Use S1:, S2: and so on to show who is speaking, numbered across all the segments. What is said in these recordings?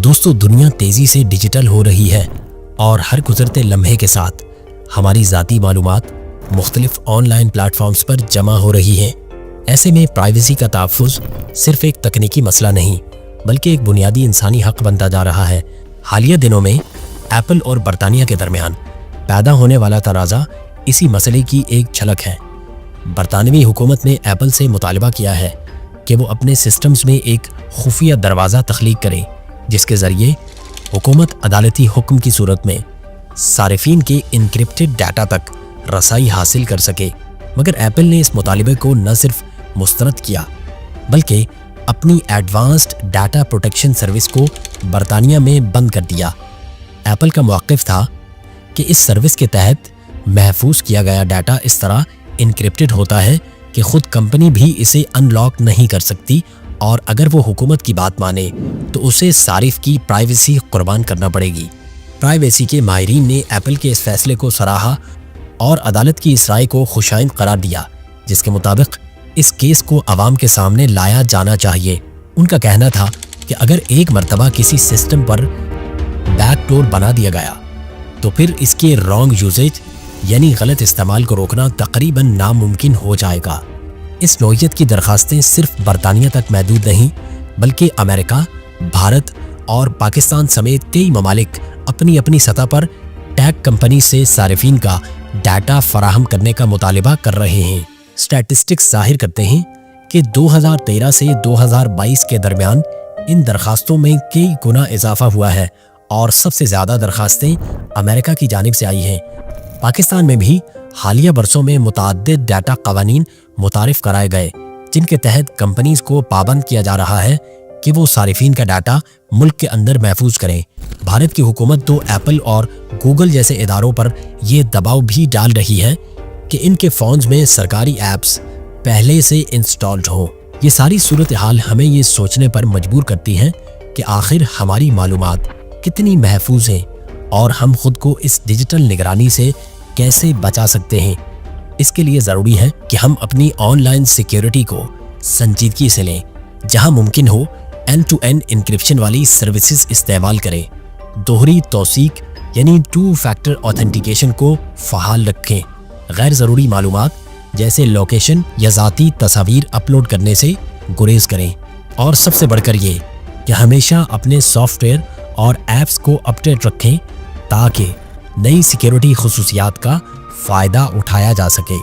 S1: دوستو دنیا تیزی سے ڈیجیٹل ہو رہی ہے اور ہر گزرتے لمحے کے ساتھ ہماری ذاتی معلومات مختلف آن لائن پلیٹ فارمز پر جمع ہو رہی ہیں۔ ایسے میں پرائیویسی کا تحفظ صرف ایک تکنیکی مسئلہ نہیں بلکہ ایک بنیادی انسانی حق بنتا جا رہا ہے۔ حالیہ دنوں میں ایپل اور برطانیہ کے درمیان پیدا ہونے والا تنازع اسی مسئلے کی ایک جھلک ہے۔ برطانوی حکومت نے ایپل سے مطالبہ کیا ہے کہ وہ اپنے سسٹمز میں ایک خفیہ دروازہ تخلیق کریں جس کے ذریعے حکومت عدالتی حکم کی صورت میں صارفین کے انکرپٹڈ ڈیٹا تک رسائی حاصل کر سکے، مگر ایپل نے اس مطالبے کو نہ صرف مسترد کیا بلکہ اپنی ایڈوانسڈ ڈیٹا پروٹیکشن سروس کو برطانیہ میں بند کر دیا۔ ایپل کا موقف تھا کہ اس سروس کے تحت محفوظ کیا گیا ڈیٹا اس طرح انکرپٹڈ ہوتا ہے کہ خود کمپنی بھی اسے ان لاک نہیں کر سکتی، اور اگر وہ حکومت کی بات مانے تو اسے صارف کی پرائیویسی قربان کرنا پڑے گی۔ پرائیویسی کے ماہرین نے ایپل کے اس فیصلے کو سراہا اور عدالت کی اس رائے کو خوشائند قرار دیا جس کے مطابق اس کیس کو عوام کے سامنے لایا جانا چاہیے۔ ان کا کہنا تھا کہ اگر ایک مرتبہ کسی سسٹم پر بیک ڈور بنا دیا گیا تو پھر اس کے رانگ یوزیج یعنی غلط استعمال کو روکنا تقریباً ناممکن ہو جائے گا۔ اس نوعیت کی درخواستیں صرف برطانیہ تک محدود نہیں بلکہ امریکہ، بھارت اور پاکستان سمیت کئی ممالک اپنی اپنی سطح پر ٹیک کمپنی سے صارفین کا ڈیٹا فراہم کرنے کا مطالبہ کر رہے ہیں۔ اسٹیٹسٹکس ظاہر کرتے ہیں کہ 2013 سے 2022 کے درمیان ان درخواستوں میں کئی گنا اضافہ ہوا ہے اور سب سے زیادہ درخواستیں امریکہ کی جانب سے آئی ہیں۔ پاکستان میں بھی حالیہ برسوں میں متعدد ڈیٹا قوانین متعارف کرائے گئے جن کے تحت کمپنیز کو پابند کیا جا رہا ہے کہ وہ صارفین کا ڈیٹا ملک کے اندر محفوظ کریں۔ بھارت کی حکومت تو ایپل اور گوگل جیسے اداروں پر یہ دباؤ بھی ڈال رہی ہے کہ ان کے فونز میں سرکاری ایپس پہلے سے انسٹالڈ ہوں۔ یہ ساری صورتحال ہمیں یہ سوچنے پر مجبور کرتی ہیں کہ آخر ہماری معلومات کتنی محفوظ ہیں اور ہم خود کو اس ڈیجیٹل نگرانی سے کیسے بچا سکتے ہیں۔ اس کے لیے ضروری ہے کہ ہم اپنی آن لائن سیکیورٹی کو سنجیدگی سے لیں، جہاں ممکن ہو اینڈ ٹو اینڈ انکرپشن والی سروسز استعمال کریں، دوہری توثیق یعنی 2 فیکٹر آتھینٹیکیشن کو فعال رکھیں، غیر ضروری معلومات جیسے لوکیشن یا ذاتی تصاویر اپلوڈ کرنے سے گریز کریں، اور سب سے بڑھ کر یہ کہ ہمیشہ اپنے سافٹ ویئر اور ایپس کو اپڈیٹ رکھیں تاکہ نئی سیکیورٹی خصوصیات کا فائدہ اٹھایا جا سکے۔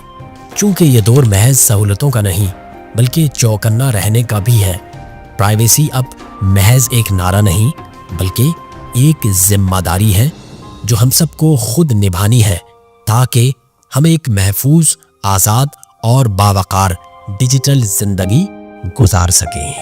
S1: چونکہ یہ دور محض سہولتوں کا نہیں بلکہ چوکنا رہنے کا بھی ہے۔ پرائیویسی اب محض ایک نعرہ نہیں بلکہ ایک ذمہ داری ہے جو ہم سب کو خود نبھانی ہے تاکہ ہم ایک محفوظ، آزاد اور باوقار ڈیجیٹل زندگی گزار سکیں۔